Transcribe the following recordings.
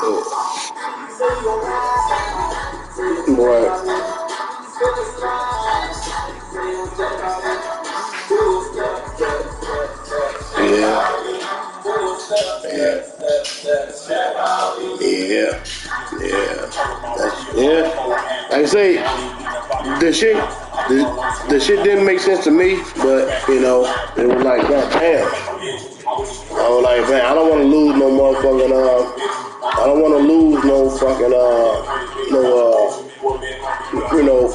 What? Yeah. Yeah. Yeah. Yeah. Yeah. Like I say, the shit, the shit didn't make sense to me, but you know, it was like, God damn. I was like, man, I don't want to lose no motherfucking, I don't want to lose no fucking, you know,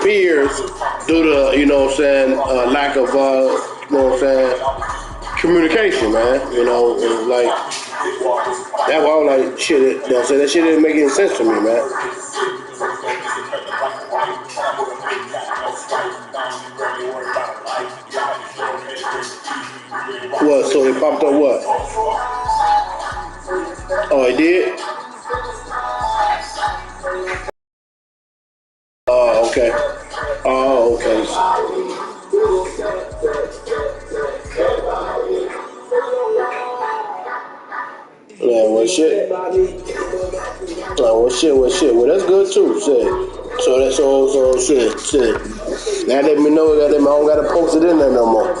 peers due to, you know what I'm saying, lack of, you know what I'm saying, communication, man. You know, it was like, that's why I was like, shit, you know what I'm saying, that shit didn't make any sense to me, man. What, so it popped up what? Oh, it did? Oh, okay. Oh, okay. Yeah, well, shit. Oh, well, shit, well, shit. Well, that's good, too, shit. So, shit. Now let me know that I don't got to post it in there no more.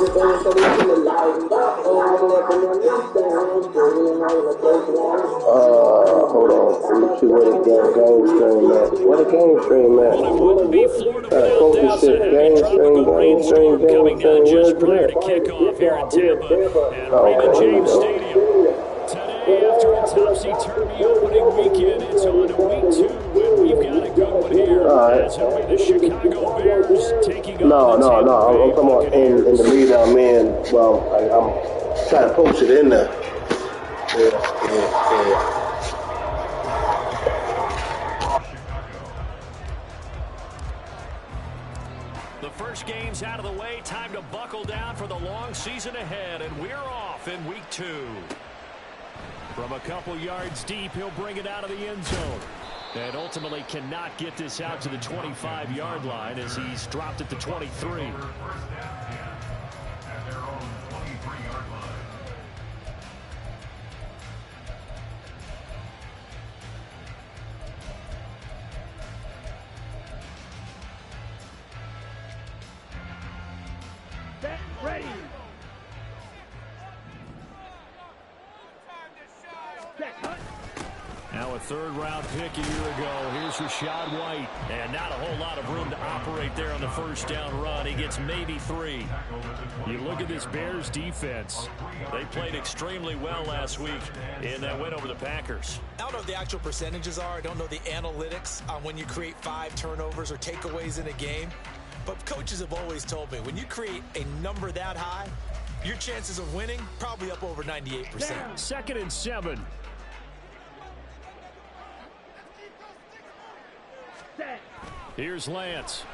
Hold on. Let me see where the game stream at. Where the game stream at? Well, it wouldn't be Florida without this. A heavy tropical rainstorm coming down just prior to kickoff here in Tampa at Raymond James Stadium. Today, after a topsy-turvy opening weekend, it's on to week 2, and we've got a good one here. As it'll be the Chicago Bears taking on the Tampa Bay I'm talking about in the lead I'm in. Well, I'm trying to post it in there. Yeah. The first game's out of the way. Time to buckle down for the long season ahead, and we're off in week 2. From a couple yards deep, he'll bring it out of the end zone. And ultimately cannot get this out to the 25-yard line as he's dropped it to 23. Ready. Now a third-round pick a year ago. Here's Rachaad White. And not a whole lot of room to operate there on the first down run. He gets maybe 3. You look at this Bears defense. They played extremely well last week in that win over the Packers. I don't know what the actual percentages are. I don't know the analytics on when you create 5 turnovers or takeaways in a game. But coaches have always told me, when you create a number that high, your chances of winning probably up over 98%. 2nd and 7. Here's Lance.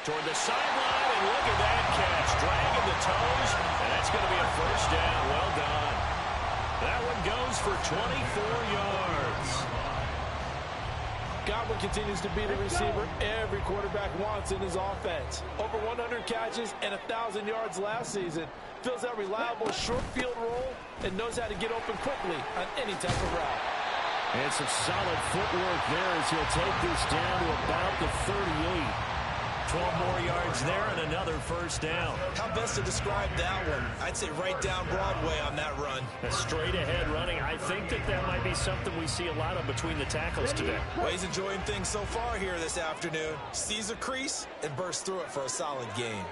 Toward the sideline, and look at that catch. Dragging the toes, and that's going to be a first down. Well done. That one goes for 24 yards. Godwin continues to be the receiver every quarterback wants in his offense. Over 100 catches and 1,000 yards last season. Fills that reliable short field role and knows how to get open quickly on any type of route. And some solid footwork there as he'll take this down to about the 38. 12 more yards there and another first down. How best to describe that one? I'd say right down Broadway on that run. A straight ahead running. I think that might be something we see a lot of between the tackles today. Well, he's enjoying things so far here this afternoon. Sees a crease and bursts through it for a solid gain.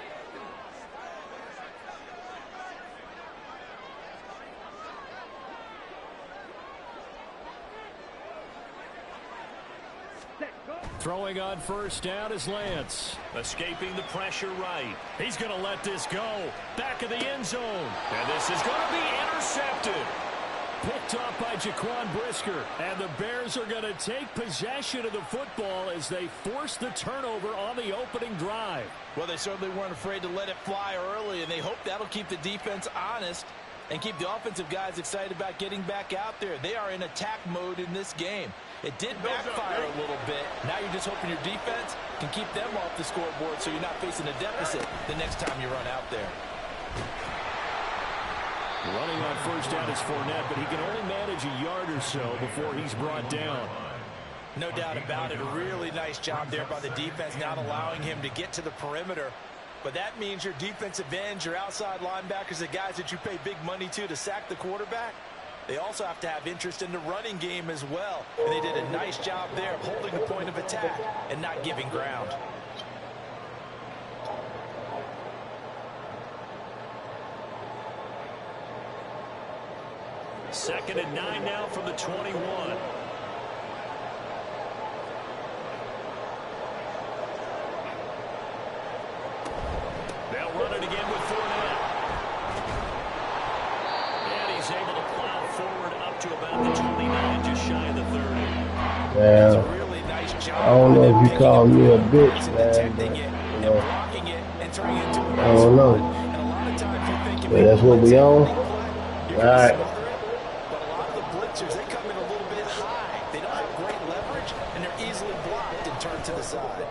Throwing on first down is Lance. Escaping the pressure right. He's going to let this go. Back of the end zone. And this is going to be intercepted. Picked up by Jaquan Brisker. And the Bears are going to take possession of the football as they force the turnover on the opening drive. Well, they certainly weren't afraid to let it fly early, and they hope that'll keep the defense honest and keep the offensive guys excited about getting back out there. They are in attack mode in this game. It did backfire a little bit. Now you're just hoping your defense can keep them off the scoreboard so you're not facing a deficit the next time you run out there. Running on first down is Fournette, but he can only manage a yard or so before he's brought down. No doubt about it. A really nice job there by the defense, not allowing him to get to the perimeter. But that means your defensive ends, your outside linebackers, the guys that you pay big money to sack the quarterback, they also have to have interest in the running game as well. And they did a nice job there of holding the point of attack and not giving ground. Second and 9 now from the 21. They'll run it again with Fournette. And he's able to plow forward up to about the 29, just shy of the 30. Yeah. A really nice job. I don't know if you call me a bitch, man, but, you know, blocking it and turning it into a I don't know. And a lot of times you think But that's what we on. All right. But a lot of the blitzers, they come in a little bit high. They don't have great leverage, and they're easily blocked and turned to the side.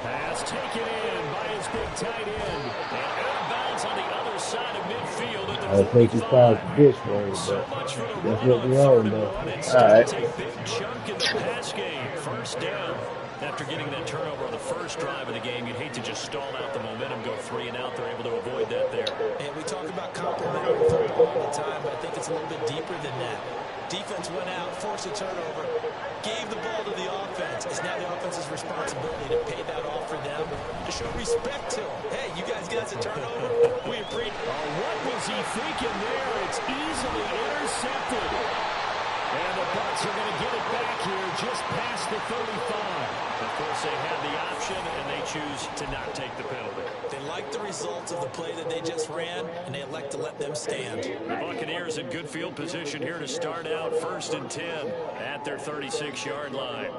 Pass taken in by his big tight end. And out of bounds on the other side of midfield at the I think you called the bitch word, So but much for the that's run what on we third on, and though. one. And All still right. take a big chunk in the pass game. First down. After getting that turnover on the first drive of the game, you'd hate to just stall out the momentum, go 3 and out. They're able to avoid that there. And we talk about complementary football all the time, but I think it's a little bit deeper than that. Defense went out, forced a turnover, gave the ball to the offense. It's now the offense's responsibility to pay that off for them, to show respect to them. Hey, you guys got a turnover? We appreciate it. Oh, what was he thinking there? It's easily intercepted. And the Bucs are going to get it back here just past the 35. Of course, they had the option, and they choose to not take the penalty. They like the results of the play that they just ran, and they elect to let them stand. The Buccaneers in good field position here to start out first and 10 at their 36-yard line.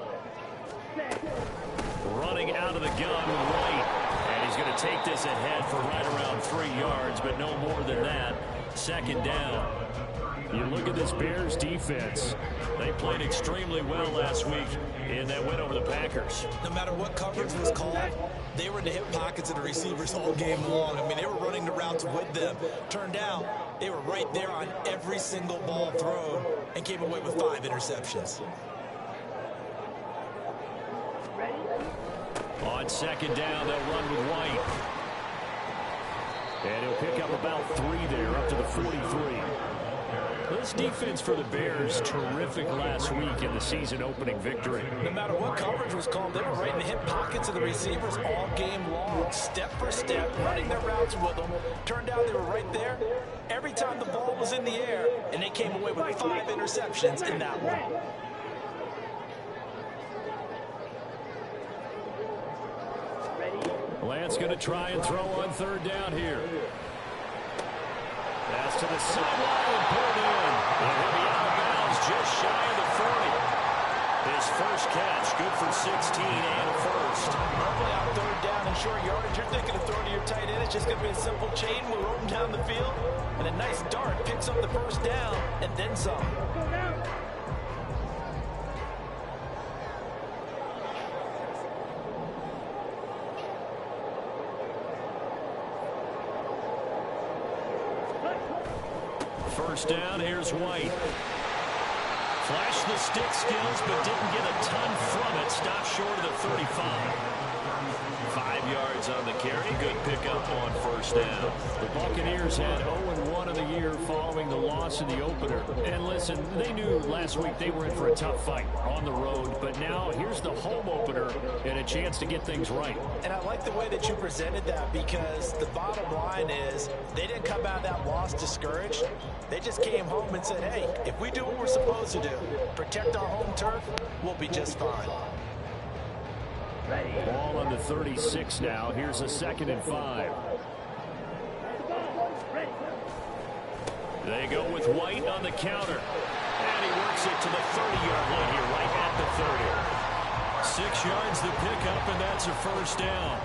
Running out of the gun with White. And he's going to take this ahead for right around 3 yards, but no more than that. Second down. You look at this Bears defense. They played extremely well last week in that win over the Packers. No matter what coverage was called, they were in the hip pockets of the receivers all game long. I mean, they were running the routes with them. Turned out, they were right there on every single ball thrown and came away with 5 interceptions. On second down, they'll run with White. And he'll pick up about 3 there, up to the 43. This defense for the Bears, terrific last week in the season-opening victory. No matter what coverage was called, they were right in the hip pockets of the receivers all game long, step for step, running their routes with them. Turned out they were right there every time the ball was in the air, and they came away with 5 interceptions in that one. Lance going to try and throw on third down here. Pass to the sideline and pulled in. And he'll be out of bounds just shy of the 40. His first catch, good for 16 and a first. Normally on third down and short yardage, you're thinking of throwing to your tight end. It's just going to be a simple chain. We'll roll him down the field. And a nice dart picks up the first down and then some. First down, here's White. Flashed the stick skills, but didn't get a ton from it. Stopped short of the 35. 5 yards on the carry. Good pickup on first down. The Buccaneers had 0-1 of the year following the loss in the opener. And listen, they knew last week they were in for a tough fight on the road. But now here's the home opener and a chance to get things right. And I like the way that you presented that, because the bottom line is they didn't come out of that loss discouraged. They just came home and said, hey, if we do what we're supposed to do, protect our home turf, we'll be just fine. Ball on the 36 now. Here's a 2nd and 5. They go with White on the counter. And he works it to the 30-yard line here, right at the 30. 6 yards the pickup, and that's a first down.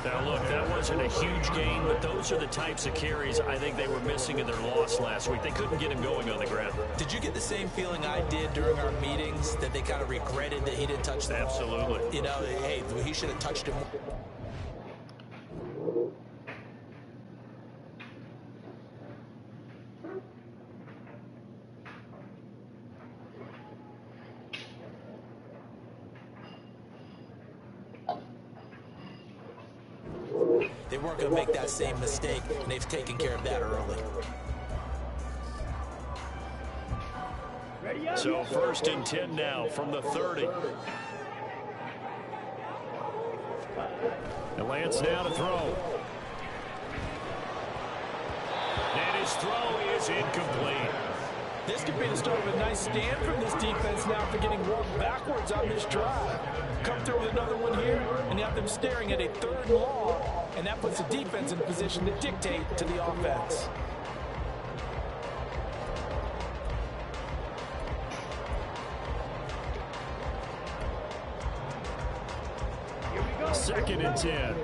Now, look, that wasn't a huge gain, but those are the types of carries I think they were missing in their loss last week. They couldn't get him going on the ground. Did you get the same feeling I did during our meetings, that they kind of regretted that he didn't touch the ball? Absolutely. You know, hey, he should have touched him. They weren't going to make that same mistake, and they've taken care of that early. So 1st and 10 now from the 30. And Lance now to throw. And his throw is incomplete. This could be the start of a nice stand from this defense now for getting walked backwards on this drive. Come through with another one here, and you have them staring at a 3rd and long, and that puts the defense in a position to dictate to the offense. 2nd and 10.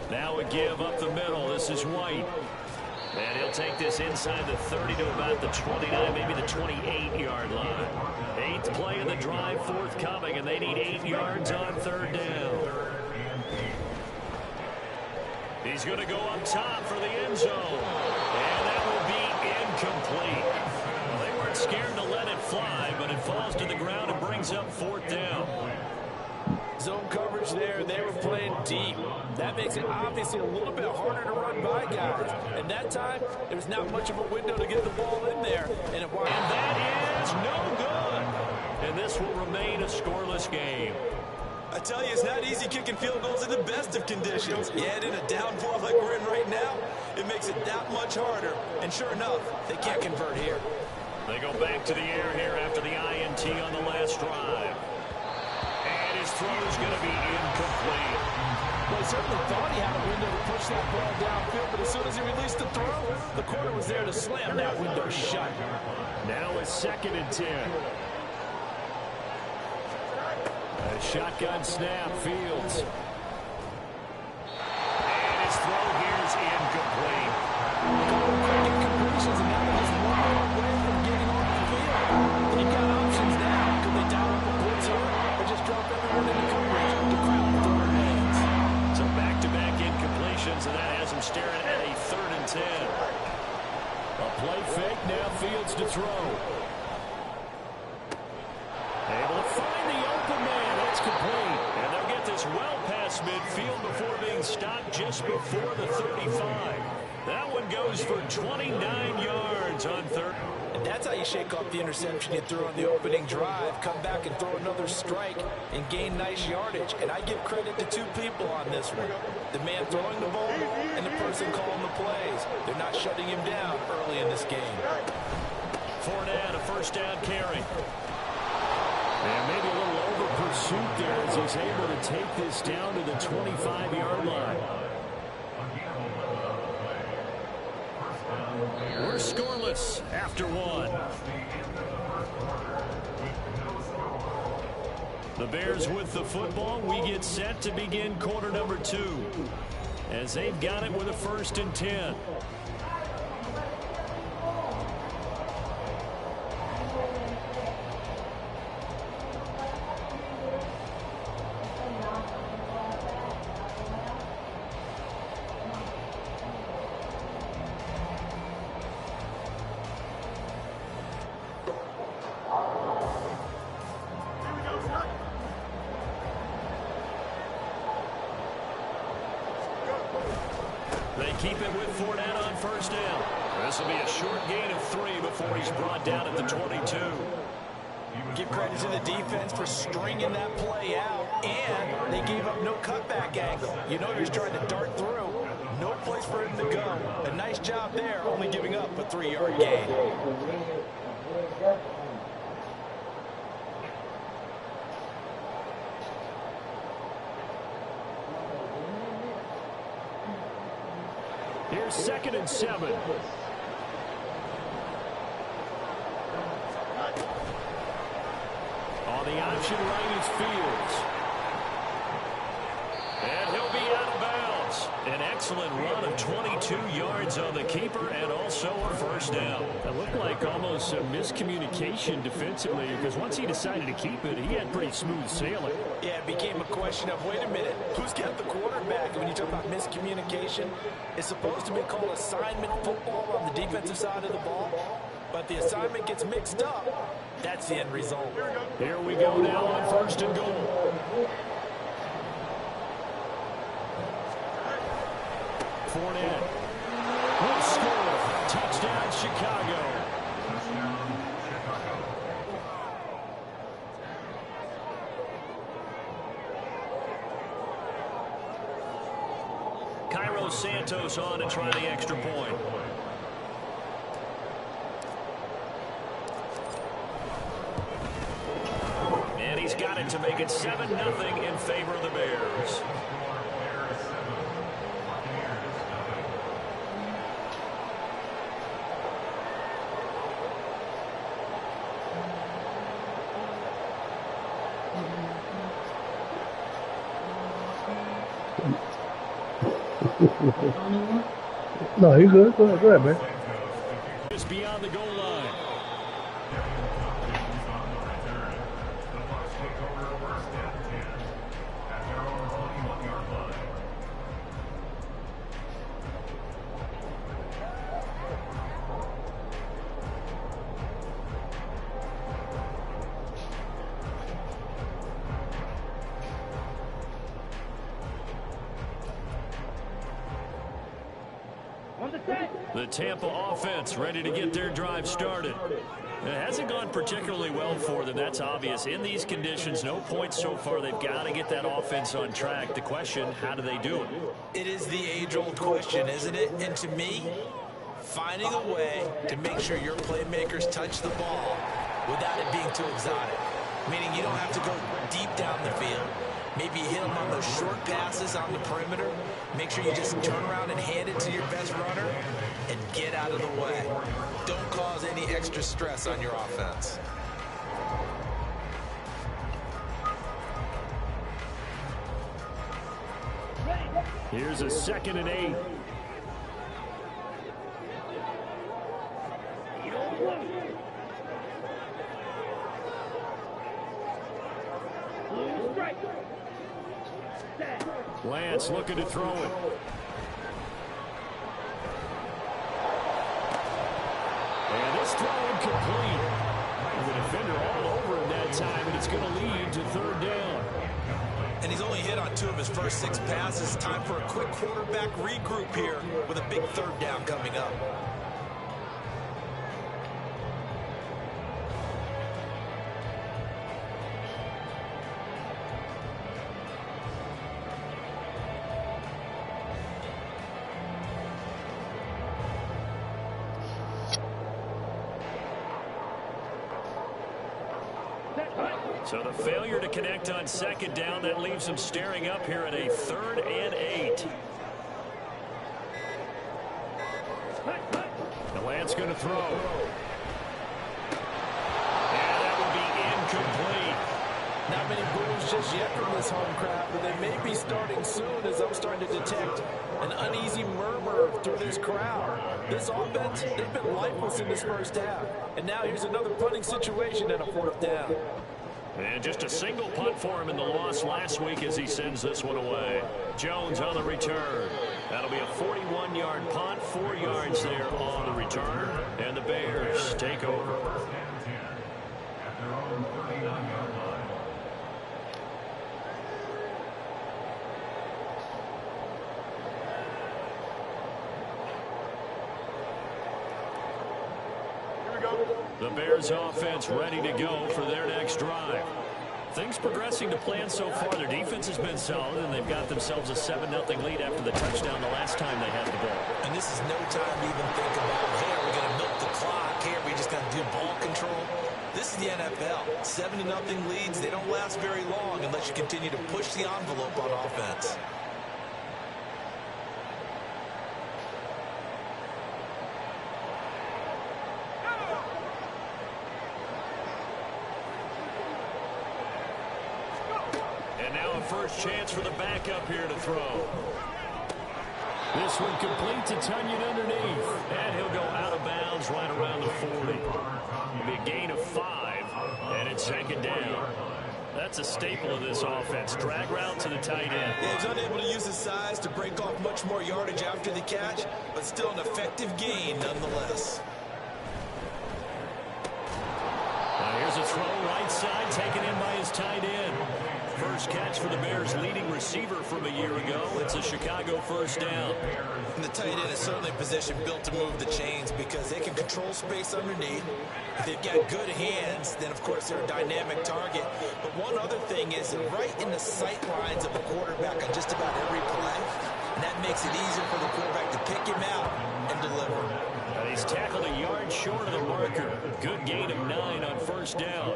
Now a give up the middle. This is White. And he'll take this inside the 30 to about the 29, maybe the 28-yard line. 8th play of the drive forthcoming, and they need 8 yards on 3rd down. He's going to go up top for the end zone. And that will be incomplete. Well, they weren't scared to let it fly, but it falls to the ground and brings up 4th down. Zone coverage there. They were playing deep. That makes it obviously a little bit harder to run by guys. And that time, there was not much of a window to get the ball in there. And that is no good. And this will remain a scoreless game. I tell you, it's not easy kicking field goals in the best of conditions. Yet in a downpour like we're in right now, it makes it that much harder. And sure enough, they can't convert here. They go back to the air here after the INT on the last drive. And his throw is going to be incomplete. Well, he certainly thought he had a window to push that ball downfield, but as soon as he released the throw, the corner was there to slam that window shut. Now it's 2nd and 10. A shotgun snap, Fields. And his throw here is incomplete. Completions, and that was one away from getting off the field. You've got options now. Could they dial up a blitz here, or just drop everyone into coverage to crowd the door hands? So back-to-back incompletions, and that has him staring at a 3rd and 10. A play fake, now Fields to throw. Able to find the open man. That's complete. And they'll get this well past midfield before being stopped just before the 35. That one goes for 29 yards on 3rd. And that's how you shake off the interception you threw on the opening drive. Come back and throw another strike and gain nice yardage. And I give credit to 2 people on this one. The man throwing the ball and the person calling the plays. They're not shutting him down early in this game. Fournette, a 1st down carry. And maybe a little over-pursuit there as he's able to take this down to the 25-yard line. We're scoreless after 1. The Bears with the football. We get set to begin quarter number 2 as they've got it with a 1st and 10. They keep it with Fournette on 1st down. This will be a short gain of 3 before he's brought down at the 22. Give credit to the defense for stringing that play out, and they gave up no cutback angle. You know he's trying to dart through. No place for him to go. A nice job there, only giving up a 3-yard gain. Here's 2nd and 7. On the option right is Fields. And he'll be out of bounds. An excellent run of 22 yards on the keeper and also a 1st down. It looked like almost a miscommunication defensively because once he decided to keep it, he had pretty smooth sailing. Yeah, it became a question of, wait a minute, who's got the quarterback? And when you talk about miscommunication, it's supposed to be called assignment football on the defensive side of the ball. But the assignment gets mixed up. That's the end result. Here we go now on 1st and goal. Fournette will score. Touchdown, Chicago. Cairo Santos on to try the extra point. And he's got it to make it 7-0 in favor of the Bears. No, you're good. Go ahead, man. Just beyond the goal line. The Tampa offense ready to get their drive started. It hasn't gone particularly well for them, that's obvious. In these conditions, no points so far. They've got to get that offense on track. The question, how do they do it? It is the age-old question, isn't it? And to me, finding a way to make sure your playmakers touch the ball without it being too exotic. Meaning you don't have to go deep down the field. Maybe hit them on those short passes on the perimeter. Make sure you just turn around and hand it to your best runner and get out of the way. Don't cause any extra stress on your offense. Here's a 2nd and 8. Lance looking to throw it. And this throw incomplete. The defender all over him that time, and it's going to lead to 3rd down. And he's only hit on 2 of his first 6 passes. Time for a quick quarterback regroup here with a big 3rd down coming up. So the failure to connect on 2nd down, that leaves them staring up here at a 3rd and 8. The Lance going to throw. Yeah, that will be incomplete. Not many boos just yet from this home crowd, but they may be starting soon as I'm starting to detect an uneasy murmur through this crowd. This offense, they've been lifeless in this first half. And now here's another punting situation and a 4th down. And just a single punt for him in the loss last week as he sends this one away. Jones on the return. That'll be a 41-yard punt, 4 yards there on the return. And the Bears take over. The Bears offense ready to go for their next drive. Things progressing to plan so far. Their defense has been solid, and they've got themselves a 7-0 lead after the touchdown the last time they had the ball. And this is no time to even think about, hey, are we going to milk the clock? Hey, are we just going to do ball control? This is the NFL. 7-0 leads, they don't last very long unless you continue to push the envelope on offense. First chance for the backup here to throw. This one complete to Tunyon underneath. And he'll go out of bounds right around the 40. It'll be a gain of 5. And it's 2nd down. That's a staple of this offense. Drag route to the tight end. Yeah, he's unable to use his size to break off much more yardage after the catch, but still an effective gain nonetheless. Here's a throw right side, taken in by his tight end. First catch for the Bears' leading receiver from a year ago. It's a Chicago first down. And the tight end is certainly a position built to move the chains because they can control space underneath. If they've got good hands, then of course they're a dynamic target. But one other thing is they're right in the sight lines of a quarterback on just about every play. And that makes it easier for the quarterback to pick him out and deliver. He's tackled a yard short of the marker. Good gain of 9 on first down.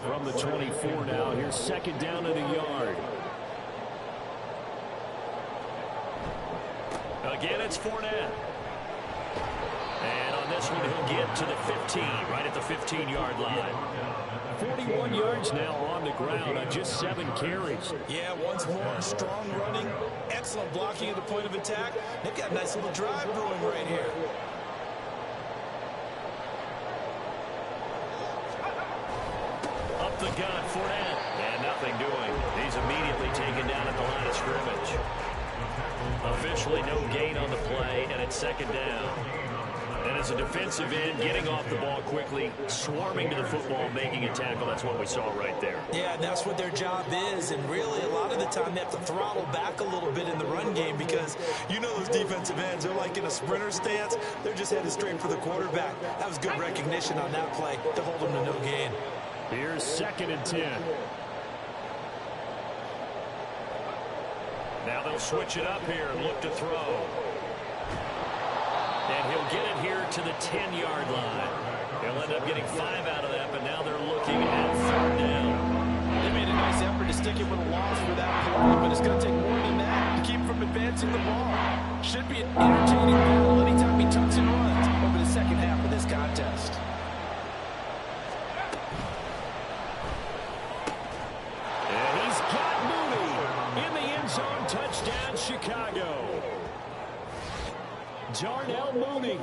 From the 24 now, here's second down and a yard. Again, it's Fournette. And on this one, he'll get to the 15, right at the 15-yard line. 41 yards now on the ground on just 7 carries. Yeah, once more, strong running, excellent blocking at the point of attack. They've got a nice little drive brewing right here. Up the gun, Fournette. And nothing doing. He's immediately taken down at the line of scrimmage. Officially no gain on the play, and it's second down. And as a defensive end, getting off the ball quickly, swarming to the football, making a tackle, that's what we saw right there. Yeah, and that's what their job is, and really a lot of the time they have to throttle back a little bit in the run game because you know those defensive ends, they're like in a sprinter stance. They're just headed straight for the quarterback. That was good recognition on that play to hold them to no gain. Here's second and 10. Now they'll switch it up here and look to throw. And he'll get it here to the 10-yard line. He'll end up getting 5 out of that, but now they're looking at third down. They made a nice effort to stick it with a loss for that play, but it's going to take more than that to keep from advancing the ball. Should be an entertaining battle anytime he tucks and runs over the second half of this contest. And he's got Mooney in the end zone. Touchdown, Chicago. Darnell Mooney,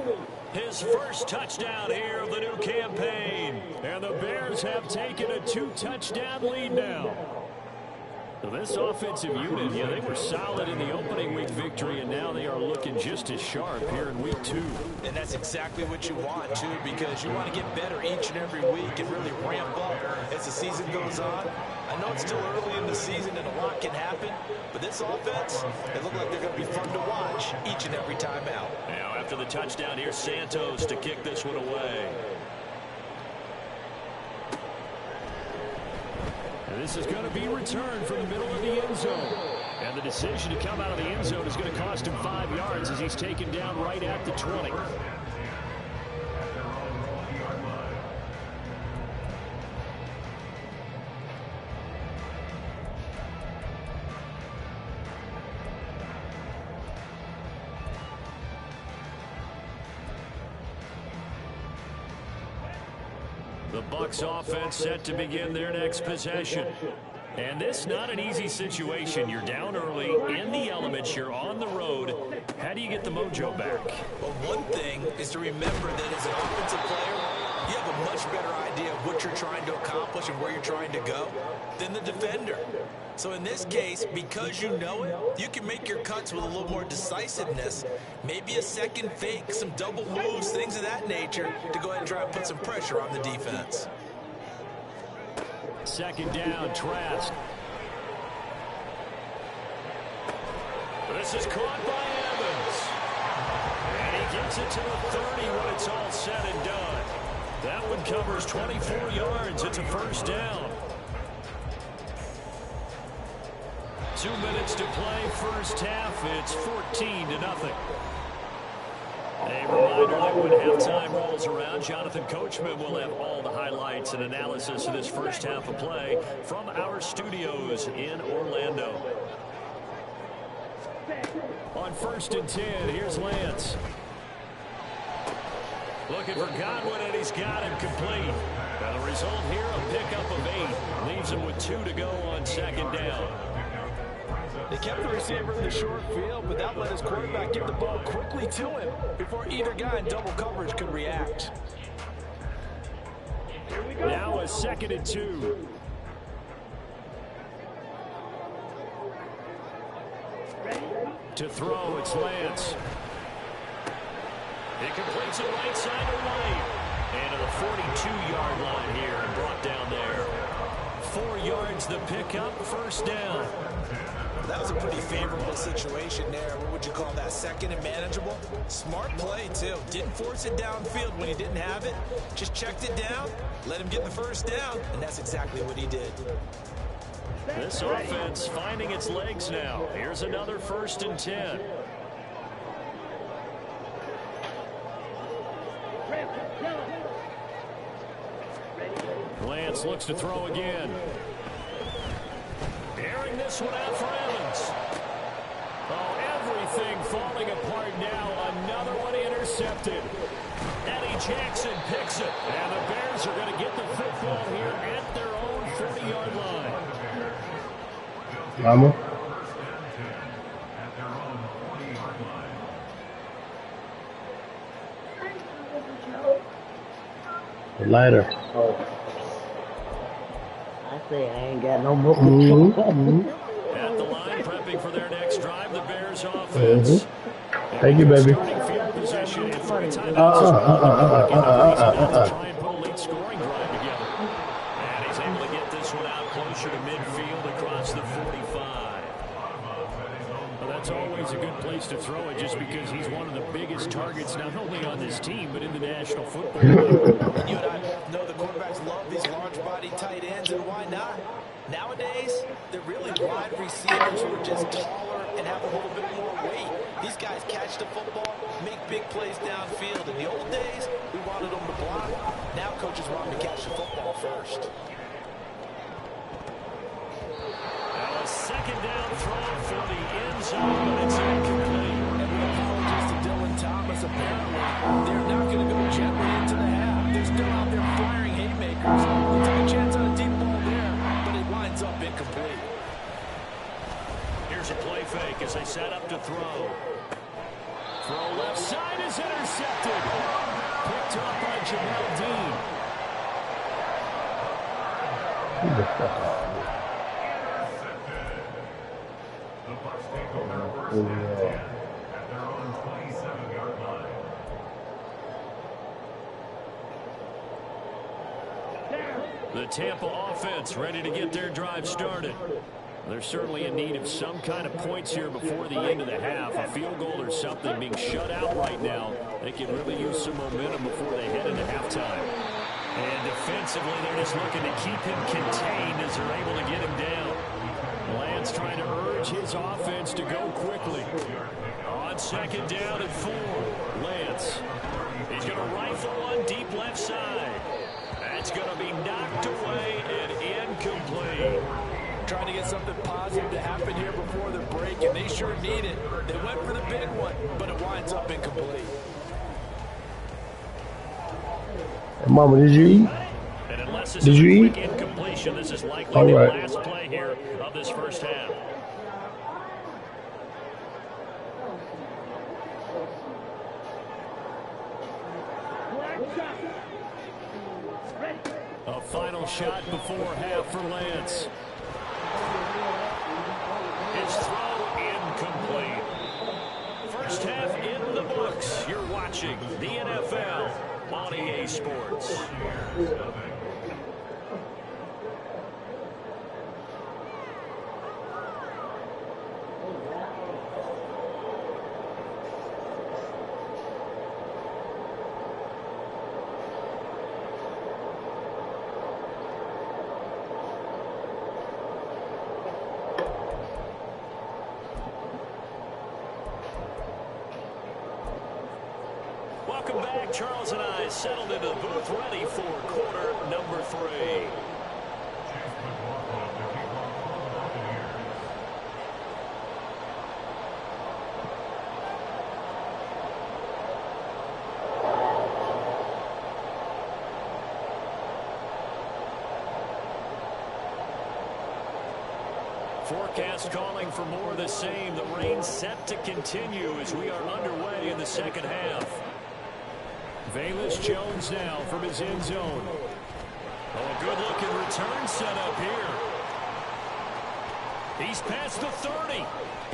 his first touchdown here of the new campaign. And the Bears have taken a 2-touchdown lead now. So this offensive unit, yeah, they were solid in the opening week victory, and now they are looking just as sharp here in week 2. And that's exactly what you want, too, because you want to get better each and every week and really ramp up as the season goes on. I know it's still early in the season and a lot can happen, but this offense, they look like they're going to be fun to watch each and every time out. Now after the touchdown, here's Santos to kick this one away. And this is going to be returned from the middle of the end zone. And the decision to come out of the end zone is going to cost him 5 yards as he's taken down right at the 20. The Bucs offense set to begin their next possession. And this not an easy situation. You're down early, in the elements, you're on the road. How do you get the mojo back? Well, one thing is to remember that as an offensive player, you have a much better idea of what you're trying to accomplish and where you're trying to go than the defender. So in this case, because you know it, you can make your cuts with a little more decisiveness. Maybe a second fake, some double moves, things of that nature to go ahead and try and put some pressure on the defense. Second down, Trask. This is caught by Evans. And he gets it to the 30 when it's all said and done. That one covers 24 yards. It's a first down. 2 minutes to play, first half. It's 14-0. A reminder that when halftime rolls around, Jonathan Coachman will have all the highlights and analysis of this first half of play from our studios in Orlando. On 1st and 10, here's Lance. Looking for Godwin, and he's got him complete. Now the result here, a pickup of 8. Leaves him with 2 to go on second down. They kept the receiver in the short field, but that let his quarterback get the ball quickly to him before either guy in double coverage could react. Now a 2nd and 2. To throw, it's Lance. He completes it right side to White. And to the 42-yard line here and brought down there. 4 yards the pickup, first down. That was a pretty favorable situation there. What would you call that? Second and manageable? Smart play, too. Didn't force it downfield when he didn't have it. Just checked it down, let him get the first down, and that's exactly what he did. This offense finding its legs now. Here's another 1st and 10. Lance looks to throw again. Airing this one out for Evans. Oh, everything falling apart now. Another one intercepted. Eddie Jackson picks it. And the Bears are going to get the football here at their own 40-yard line. Mama. Lighter. Oh. I say I ain't got no more. At the line, prepping for their next drive, the Bears offense. Thank you, baby. Starting field position and 3 timeouts. Try and put a lead scoring drive together. And he's able to get this one out closer to midfield across the 45. Well, that's always a good place to throw it just because he's one of the biggest targets not only on this team but in the National Football League. You and I know the quarterbacks love these large-body tight ends, and why not? Nowadays, they're really wide receivers who are just taller and have a little bit more weight. These guys catch the football, make big plays downfield. In the old days, we wanted them to block. Now coaches want them to catch the football first. Now a second down throw for the end zone, but it's incomplete. And we apologize to Dylan Thomas. Apparently, they're not going to go gently into the half. They're still out there firing haymakers. They took a chance on a deep ball there, but it winds up incomplete. Here's a play fake as they set up to throw. Throw left side is intercepted. Picked up by Jamel Dean. The Tampa offense ready to get their drive started. They're certainly in need of some kind of points here before the end of the half. A field goal or something, being shut out right now. They can really use some momentum before they head into halftime. And defensively, they're just looking to keep him contained as they're able to get him down. Lance trying to urge his offense to go quickly. On second down and 4, Lance. He's going to rifle one deep left side. That's going to be knocked away and incomplete. Trying to get something positive to happen here before the break, and they sure need it. They went for the big one, but it winds up incomplete. Hey, Mama, did you eat? And unless this Did is you a eat? quick incompletion, this is likely All the right. last play here of this first half. A final shot before half for Lance. His throw incomplete. First half in the books. You're watching the NFL on EA Sports. Welcome back. Charles and I settled into the booth ready for quarter number 3. Forecast calling for more of the same. The rain set to continue as we are underway in the second half. Velus Jones now from his end zone. Oh, a good-looking return set up here. He's past the 30.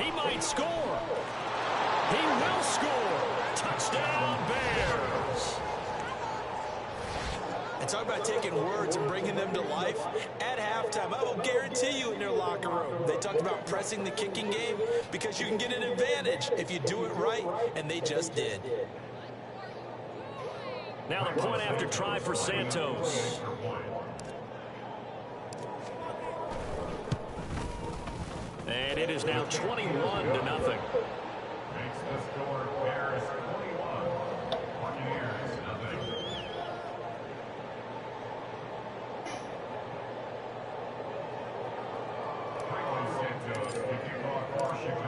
He might score. He will score. Touchdown, Bears. And talk about taking words and bringing them to life. At halftime, I will guarantee you in their locker room, they talked about pressing the kicking game because you can get an advantage if you do it right, and they just did. Now the point after try for Santos. And it is now 21-0.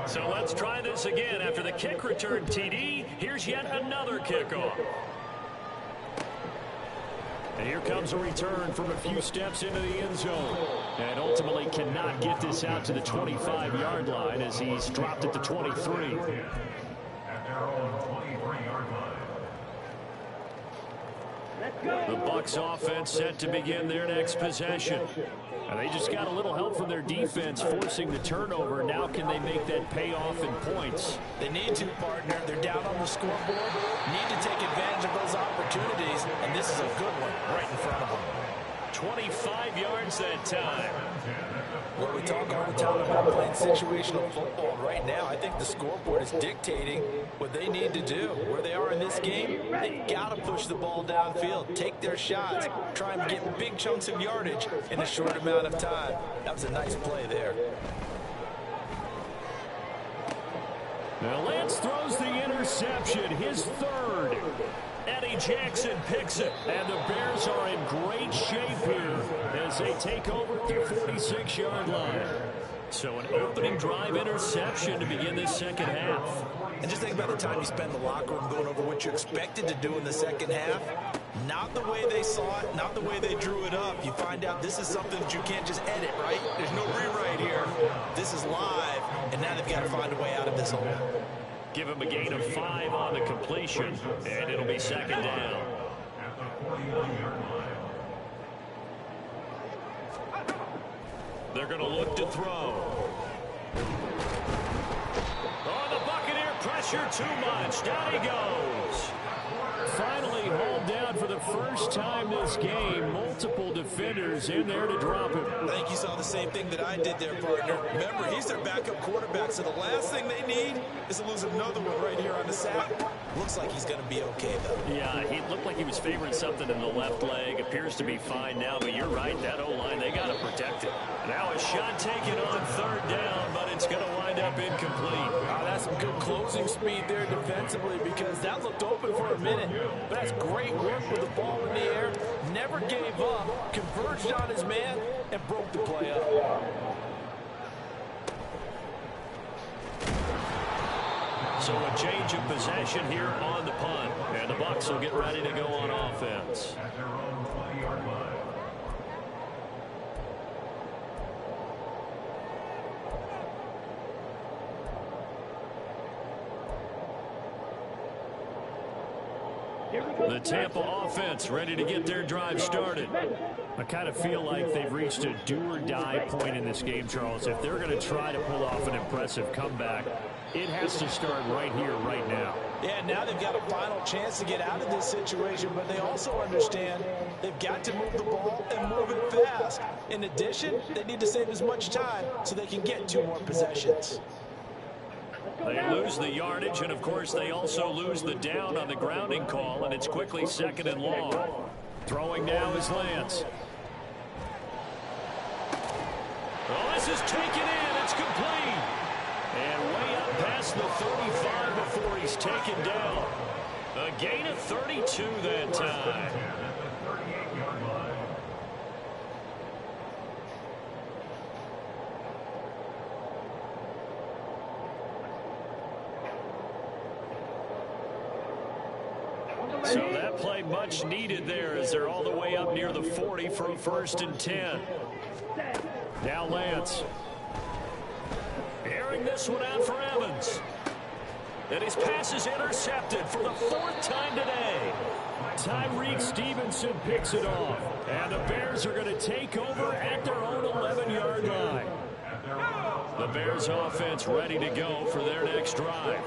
So let's try this again. After the kick return TD, here's yet another kickoff. And here comes a return from a few steps into the end zone. And ultimately cannot get this out to the 25-yard line as he's dropped at the 23. The Bucs offense set to begin their next possession. And they just got a little help from their defense forcing the turnover. Now can they make that pay off in points? They need to, partner. They're down on the scoreboard. Need to take advantage of those opportunities. And this is a good one right in front of them. 25 yards that time. Well, we talk all the time about playing situational football. Right now, I think the scoreboard is dictating what they need to do. Where they are in this game, they've got to push the ball downfield, take their shots, try and get big chunks of yardage in a short amount of time. That was a nice play there. Now Lance throws the interception, his third. Eddie Jackson picks it, and the Bears are in great shape here as they take over at their 46-yard line. So an opening drive interception to begin this second half. And just think about the time you spend in the locker room going over what you expected to do in the second half. Not the way they saw it, not the way they drew it up. You find out this is something that you can't just edit, right? There's no rewrite here. This is live, and now they've got to find a way out of this hole. Give him a gain of 5 on the completion, and it'll be second down. They're going to look to throw. Oh, the Buccaneer pressure too much. Down he goes. Finally hauled down for the first time this game. Multiple defenders in there to drop him. I think you saw the same thing that I did there, partner. Remember, he's their backup quarterback, so the last thing they need is to lose another one right here on the sack. Looks like he's going to be okay, though. Yeah, he looked like he was favoring something in the left leg. Appears to be fine now, but you're right. That O-line, they got to protect it. Now a shot taken on third down, but it's going to wind up incomplete. Wow, that's some good closing speed there defensively because that looked open for a minute. But that's great work with the ball in the air. Never gave up, converged on his man, and broke the play up. So a change of possession here on the punt. And the Bucs will get ready to go on offense. At their own 20-yard line. The Tampa offense ready to get their drive started. I kind of feel like they've reached a do-or-die point in this game, Charles. If they're going to try to pull off an impressive comeback, it has to start right here, right now. Yeah, now they've got a final chance to get out of this situation, but they also understand they've got to move the ball and move it fast. In addition, they need to save as much time so they can get 2 more possessions. They lose the yardage, and, of course, they also lose the down on the grounding call, and it's quickly second and long. Throwing now is Lance. Oh, this is taken in. It's complete. And way up past the 35 before he's taken down. A gain of 32 that time. So that play much needed there as they're all the way up near the 40 for a 1st and 10. Now Lance. Airing this one out for Evans. And his pass is intercepted for the 4th time today. Tyreek Stevenson picks it off. And the Bears are going to take over at their own 11-yard line. The Bears offense ready to go for their next drive.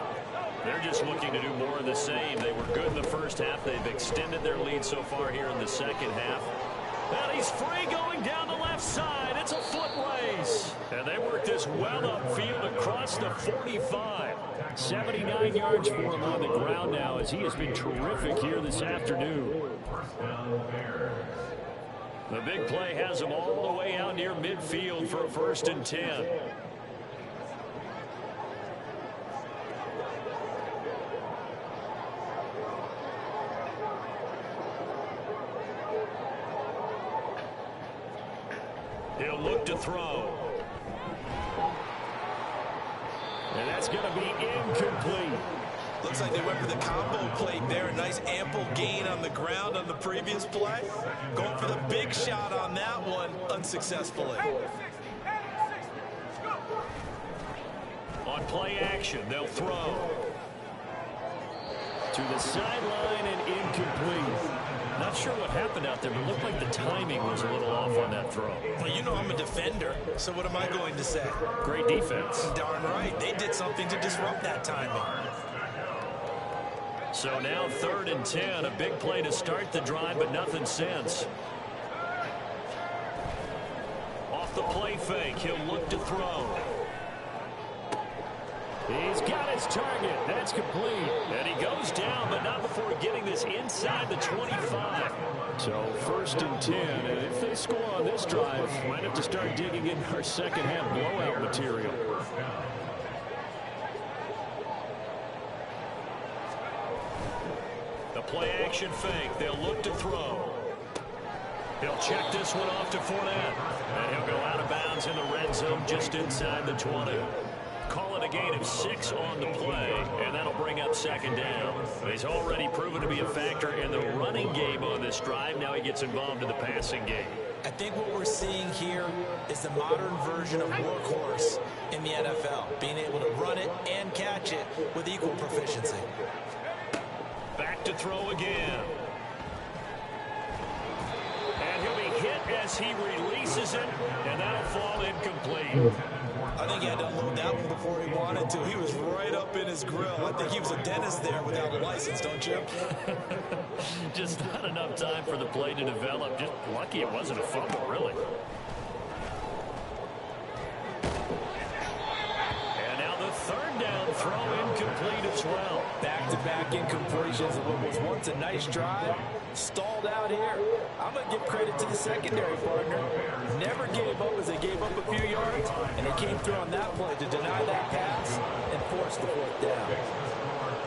They're just looking to do more of the same. They were good in the first half. They've extended their lead so far here in the second half. And he's free going down the left side. It's a foot race. And they work this well upfield across the 45. 79 yards for him on the ground now as he has been terrific here this afternoon. The big play has him all the way out near midfield for a 1st and 10. He'll look to throw. And that's going to be incomplete. Looks like they went for the combo plate there. A nice ample gain on the ground on the previous play. Going for the big shot on that one unsuccessfully. On play action, they'll throw. To the sideline and incomplete. Not sure what happened out there, but it looked like the timing was a little off on that throw. Well, you know I'm a defender, so what am I going to say? Great defense. Darn right. They did something to disrupt that timing. So now 3rd and 10. A big play to start the drive, but nothing since. Off the play fake, he'll look to throw. He's got his target. That's complete. And he goes down, but not before getting this inside the 25. So 1st and 10. And if they score on this drive, might have to start digging in our second half blowout material. The play action fake. They'll look to throw. He'll check this one off to Fournette. And he'll go out of bounds in the red zone just inside the 20. Call it a gain of 6 on the play, and that'll bring up 2nd down. He's already proven to be a factor in the running game on this drive. Now he gets involved in the passing game. I think what we're seeing here is the modern version of workhorse in the NFL, being able to run it and catch it with equal proficiency. Back to throw again. And he'll be hit as he releases it, and that'll fall incomplete. I think he had to unload that one before he wanted to. He was right up in his grill. I think he was a dentist there without a license, don't you? Just not enough time for the play to develop. Just lucky it wasn't a fumble, really. And now the 3rd down throw incomplete as well. Back-to-back incompletions of what was once a nice drive. Stalled out here. I'm going to give credit to the secondary partner. Never gave up as they gave up a few yards, and they came through on that play to deny that pass and force the 4th down.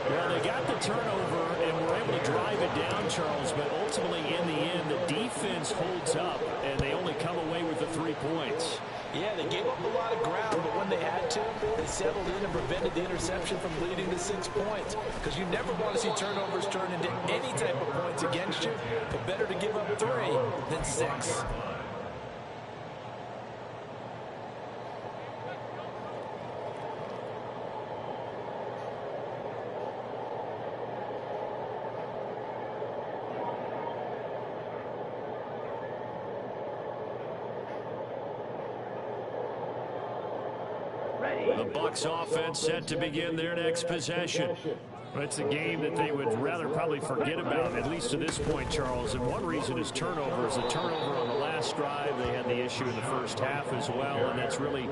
Well, they got the turnover and were able to drive it down, Charles, but ultimately in the end, the defense holds up, and they only come away with the 3 points. Yeah, they gave up a lot of ground, but when they had to, they settled in and prevented the interception from leading to 6 points. Because you never want to see turnovers turn into any type of points against you, but better to give up 3 than 6. The Bucs offense set to begin their next possession. It's a game that they would rather probably forget about, at least to this point, Charles. And one reason is turnovers. The turnover on the last drive, they had the issue in the first half as well, and that's really,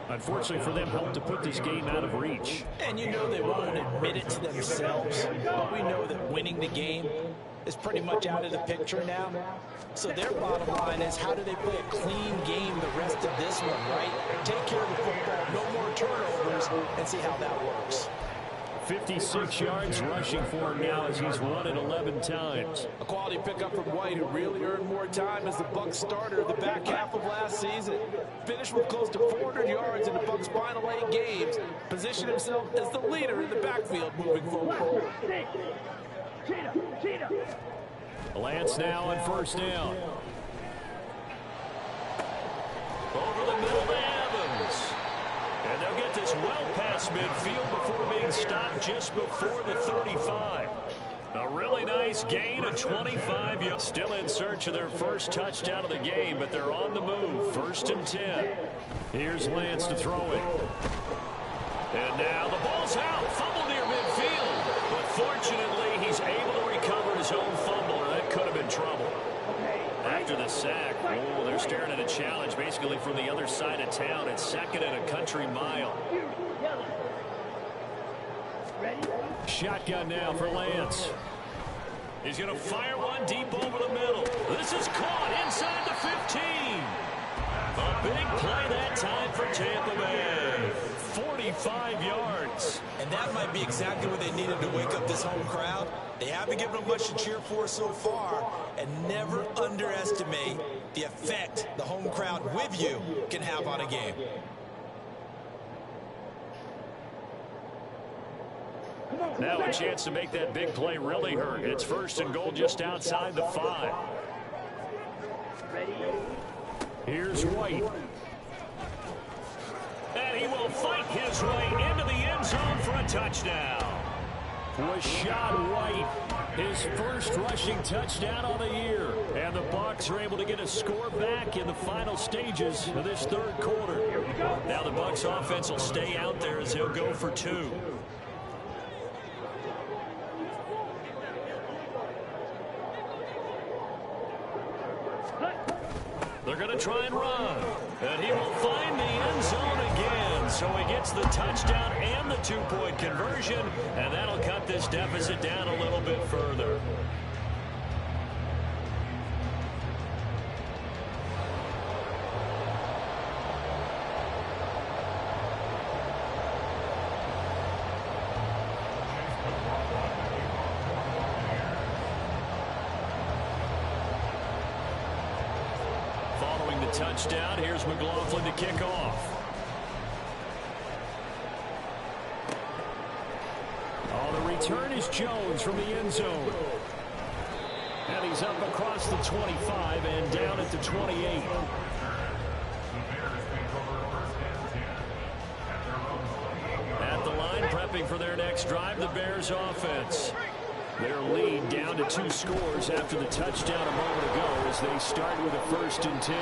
unfortunately for them, helped to put this game out of reach. And you know they won't admit it to themselves, but we know that winning the game is pretty much out of the picture now. So their bottom line is, how do they play a clean game the rest of this one, right? Take care of the football, no more turnovers, and see how that works. 56 yards rushing for him now as he's run it 11 times. A quality pickup from White, who really earned more time as the Bucs starter the back half of last season. Finished with close to 400 yards in the Bucs' final 8 games. Positioned himself as the leader in the backfield moving forward. Lance now on 1st down. Over the middle to Evans. And they'll get this well past midfield before being stopped just before the 35. A really nice gain of 25 yards. Still in search of their first touchdown of the game, but they're on the move. 1st and 10. Here's Lance to throw it. And now the ball's out. Fumble near midfield. But fortunately, he's able to recover his own fumble, or that could have been trouble. After the sack, oh, they're staring at a challenge basically from the other side of town. It's second and a country mile. Shotgun now for Lance. He's going to fire one deep over the middle. This is caught inside the 15. A big play that time for Tampa Bay. 45 yards. And that might be exactly what they needed to wake up this home crowd. They haven't given them much to cheer for so far. And never underestimate the effect the home crowd with you can have on a game. Now a chance to make that big play really hurt. It's first and goal just outside the 5. Here's White. And he will fight his way into the end zone for a touchdown. Rashad White, his first rushing touchdown of the year. And the Bucs are able to get a score back in the final stages of this third quarter. Now the Bucs offense will stay out there as they'll go for 2. They're going to try and run. And he will find the end zone again. So he gets the touchdown and the 2-point conversion. And that'll cut this deficit down a little bit further. Following the touchdown, here's McLaughlin to kick off. Oh, the return is Jones from the end zone. And he's up across the 25 and down at the 28. At the line, prepping for their next drive, the Bears offense. Their lead down to 2 scores after the touchdown a moment ago as they start with a 1st and 10.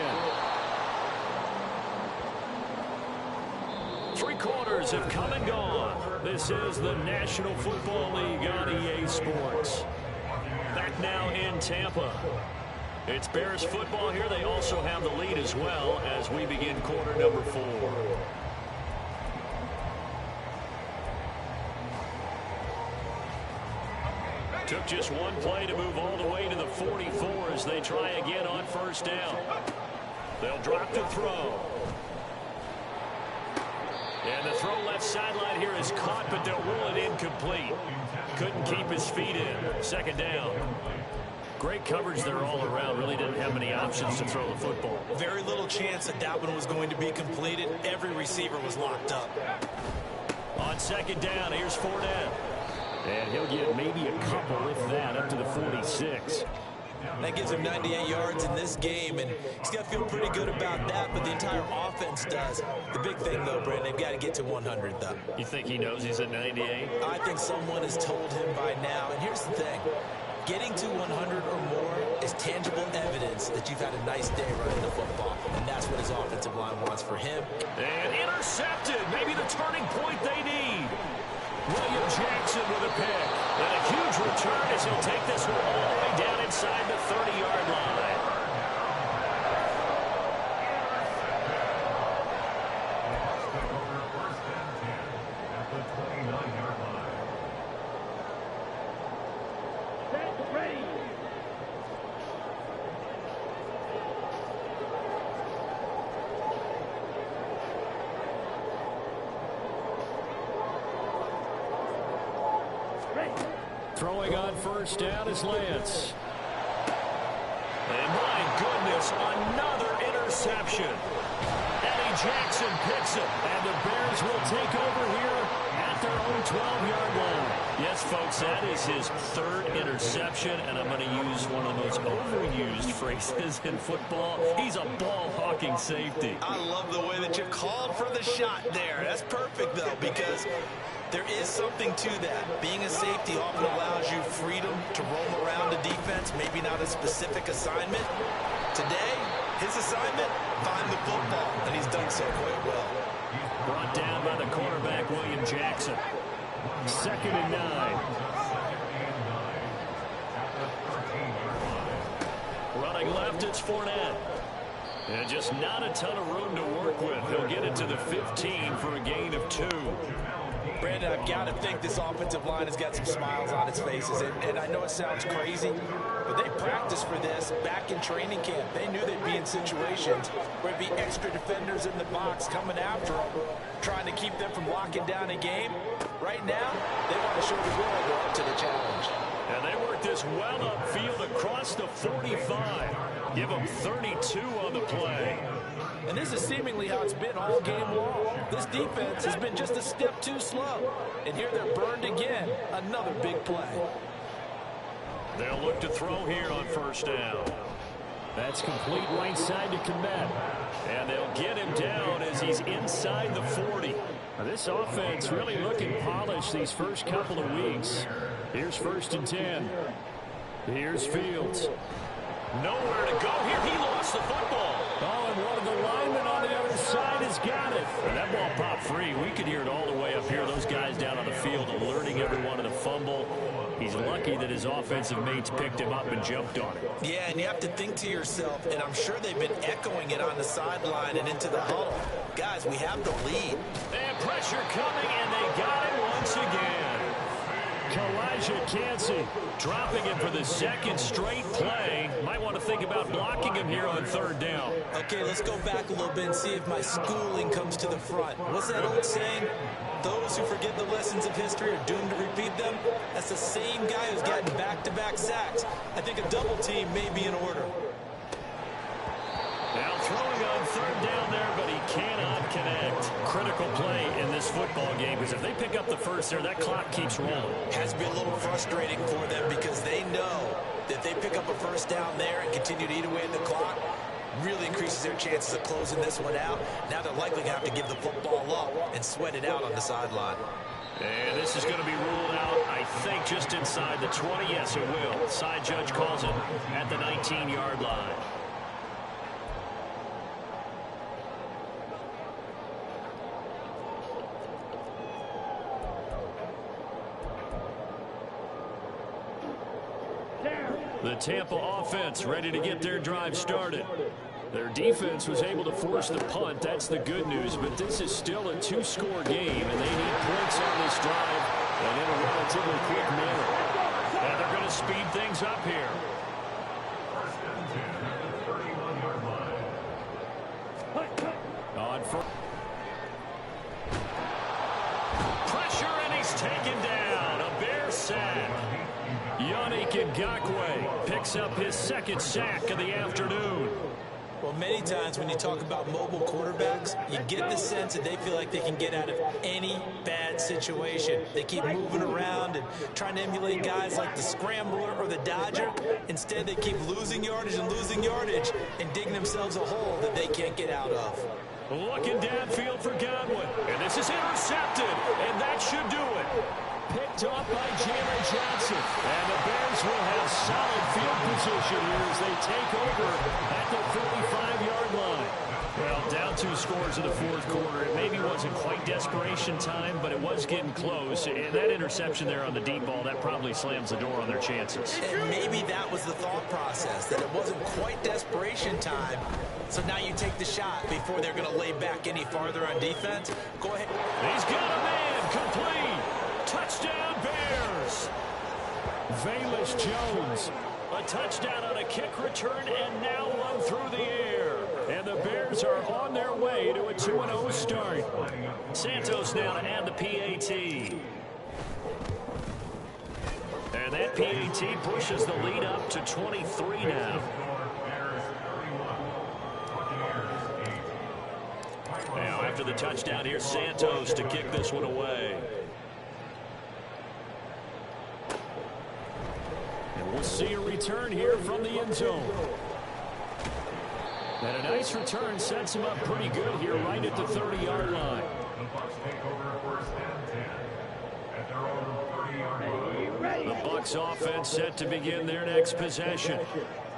3 quarters have come and gone. This is the National Football League on EA Sports. Back now in Tampa. It's Bears football here. They also have the lead as well as we begin quarter number 4. Took just one play to move all the way to the 44 as they try again on 1st down. They'll drop the throw. And the throw left sideline here is caught, but they'll rule it incomplete. Couldn't keep his feet in. 2nd down. Great coverage there all around. Really didn't have many options to throw the football. Very little chance that one was going to be completed. Every receiver was locked up. On 2nd down, here's Fournette. And he'll get maybe a couple, if that, up to the 46. That gives him 98 yards in this game, and he's got to feel pretty good about that, but the entire offense does. The big thing, though, Brandon, they've got to get to 100, though. You think he knows he's at 98? I think someone has told him by now, and here's the thing. Getting to 100 or more is tangible evidence that you've had a nice day running the football, and that's what his offensive line wants for him. And intercepted, maybe the turning point they need. William Jackson with a pick. And a huge return as he'll take this one all the way down inside the 30-yard line. Throwing on 1st down is Lance. And my goodness, another interception. Eddie Jackson picks it, and the Bears will take over here at their own 12-yard line. Yes, folks, that is his 3rd interception, and I'm going to use one of the most overused phrases in football. He's a ball-hawking safety. I love the way that you called for the shot there. That's perfect, though, because there is something to that. Being a safety often allows you freedom to roam around the defense, maybe not a specific assignment. Today, his assignment, find the football, and he's done so quite well. Brought down by the quarterback, William Jackson. 2nd and 9. Running left, it's Fournette. And just not a ton of room to work with. He'll get it to the 15 for a gain of 2. Brandon, I've got to think this offensive line has got some smiles on its faces. And I know it sounds crazy, but they practiced for this back in training camp. They knew they'd be in situations where it'd be extra defenders in the box coming after them, trying to keep them from locking down a game. Right now, they want to show the world they're up to the challenge. And they work this well upfield across the 45. Give them 32 on the play. And this is seemingly how it's been all game long. This defense has been just a step too slow. And here they're burned again. Another big play. They'll look to throw here on 1st down. That's complete right side to Komet. And they'll get him down as he's inside the 40. Now this offense really looking polished these first couple of weeks. Here's 1st and 10. Here's Fields. Nowhere to go here. He lost the football. Oh, and one of the linemen on the other side has got it. And that ball popped free. We could hear it all the way up here. Those guys down on the field alerting everyone of the fumble. He's lucky that his offensive mates picked him up and jumped on him. Yeah, and you have to think to yourself, and I'm sure they've been echoing it on the sideline and into the huddle. Guys, we have the lead. And pressure coming, and they got it once again. Kalijah Kancey dropping him for the 2nd straight play. Might want to think about blocking him here on 3rd down. Okay, let's go back a little bit and see if my schooling comes to the front. What's that old saying? Those who forget the lessons of history are doomed to repeat them. That's the same guy who's gotten back-to-back sacks. I think a double team may be in order. Now throwing on 3rd down there, but he cannot connect. Critical play in this football game, because if they pick up the 1st there, that clock keeps rolling. Has been a little frustrating for them because they know that if they pick up a 1st down there and continue to eat away at the clock, really increases their chances of closing this one out. Now they're likely going to have to give the football up and sweat it out on the sideline. And this is going to be ruled out, I think, just inside the 20. Yes, it will. Side judge calls it at the 19-yard line. The Tampa offense ready to get their drive started. Their defense was able to force the punt. That's the good news, but this is still a 2-score game, and they need points on this drive and in a relatively quick manner. And they're going to speed things up here. On for pressure, and he's taken down. A Bear sack. Yannick Ngakoue picks up his 2nd sack of the afternoon. Well, many times when you talk about mobile quarterbacks, you get the sense that they feel like they can get out of any bad situation. They keep moving around and trying to emulate guys like the Scrambler or the Dodger. Instead, they keep losing yardage and digging themselves a hole that they can't get out of. Looking downfield for Godwin. And this is intercepted, and that should do it. Picked up by Jalen Johnson. And the Bears will have solid field position here as they take over at the 45-yard line. Well, down 2 scores in the 4th quarter. It maybe wasn't quite desperation time, but it was getting close. And that interception there on the deep ball, that probably slams the door on their chances. And maybe that was the thought process, that it wasn't quite desperation time. So now you take the shot before they're going to lay back any farther on defense. Go ahead. He's got a man complete. Touchdown, Bears. Velus Jones. A touchdown on a kick return and now one through the air. And the Bears are on their way to a 2-0 start. Santos now to add the PAT. And that PAT pushes the lead up to 23 now. Now after the touchdown, here's Santos to kick this one away. And we'll see a return here from the end zone. And a nice return sets him up pretty good here right at the 30-yard line. The Bucs take over 1st and 10 at their own 30-yard line. The Bucs offense set to begin their next possession.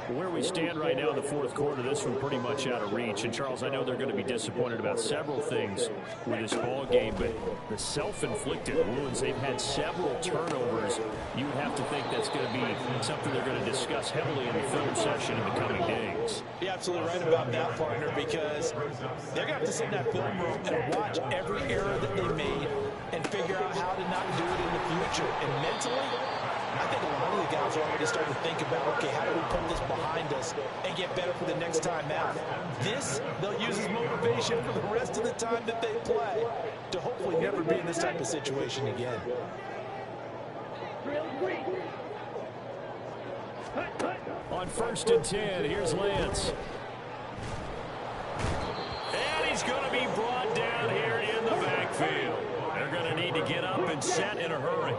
Where we stand right now in the fourth quarter, this one pretty much out of reach. And, Charles, I know they're going to be disappointed about several things with this ball game, but the self-inflicted wounds, they've had several turnovers. You would have to think that's going to be something they're going to discuss heavily in the film session in the coming days. You're absolutely right about that, partner, because they're going to have to sit in that film room and watch every error that they made and figure out how to not do it in the future. And mentally, I think a lot of the guys are already starting to think about, okay, how do we put this behind us and get better for the next time out? This, they'll use as motivation for the rest of the time that they play to hopefully never be in this type of situation again. On 1st and 10, here's Lance. And he's going to be brought down here in the backfield. They're going to need to get up and set in a hurry.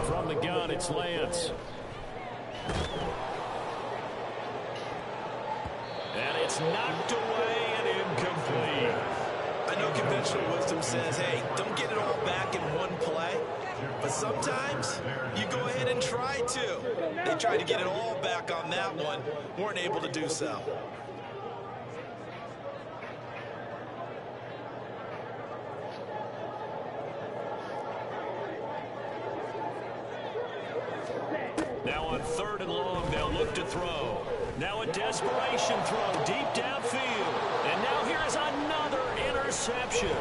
From the gun, it's Lance. And it's knocked away and incomplete. I know conventional wisdom says, hey, don't get it all back in one play. But sometimes you go ahead and try to. They tried to get it all back on that one. Weren't able to do so. Now on 3rd and long, they'll look to throw. Now a desperation throw deep downfield. And now here is another interception.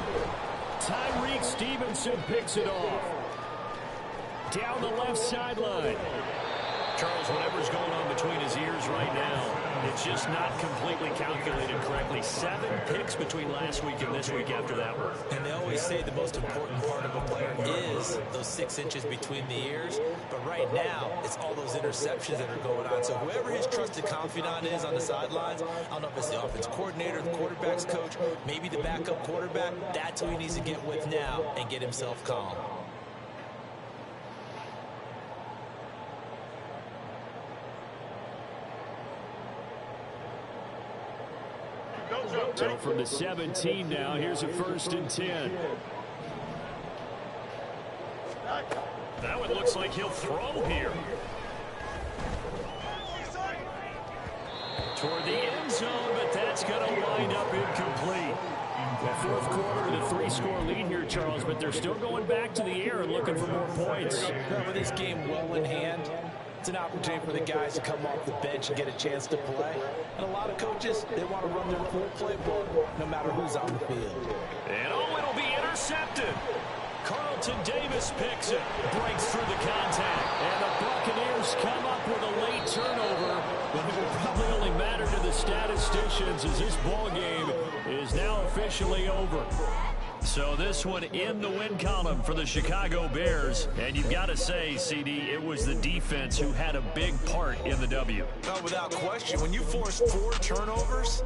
Tyreek Stevenson picks it off. Down the left sideline. Charles, whatever's going on between his ears right now, it's just not completely calculated correctly. 7 picks between last week and this week after that one. And they always say the most important part of a player is those 6 inches between the ears. But right now, it's all those interceptions that are going on. So whoever his trusted confidant is on the sidelines, I don't know if it's the offense coordinator, the quarterback's coach, maybe the backup quarterback, that's who he needs to get with now and get himself calm. So from the 17 now, here's a 1st and 10. That one looks like he'll throw here. Toward the end zone, but that's going to wind up incomplete. The 4th quarter with a 3-score lead here, Charles, but they're still going back to the air and looking for more points. With this game well in hand, it's an opportunity for the guys to come off the bench and get a chance to play. And a lot of coaches, they want to run their full playbook no matter who's on the field. And it'll be intercepted. Carlton Davis picks it, breaks through the contact. And the Buccaneers come up with a late turnover, but it will probably only matter to the statisticians as this ball game is now officially over. So this one in the win column for the Chicago Bears. And you've got to say, CD, it was the defense who had a big part in the W. No, without question. When you force 4 turnovers,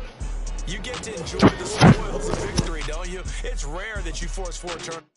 you get to enjoy the spoils of victory, don't you? It's rare that you force 4 turnovers.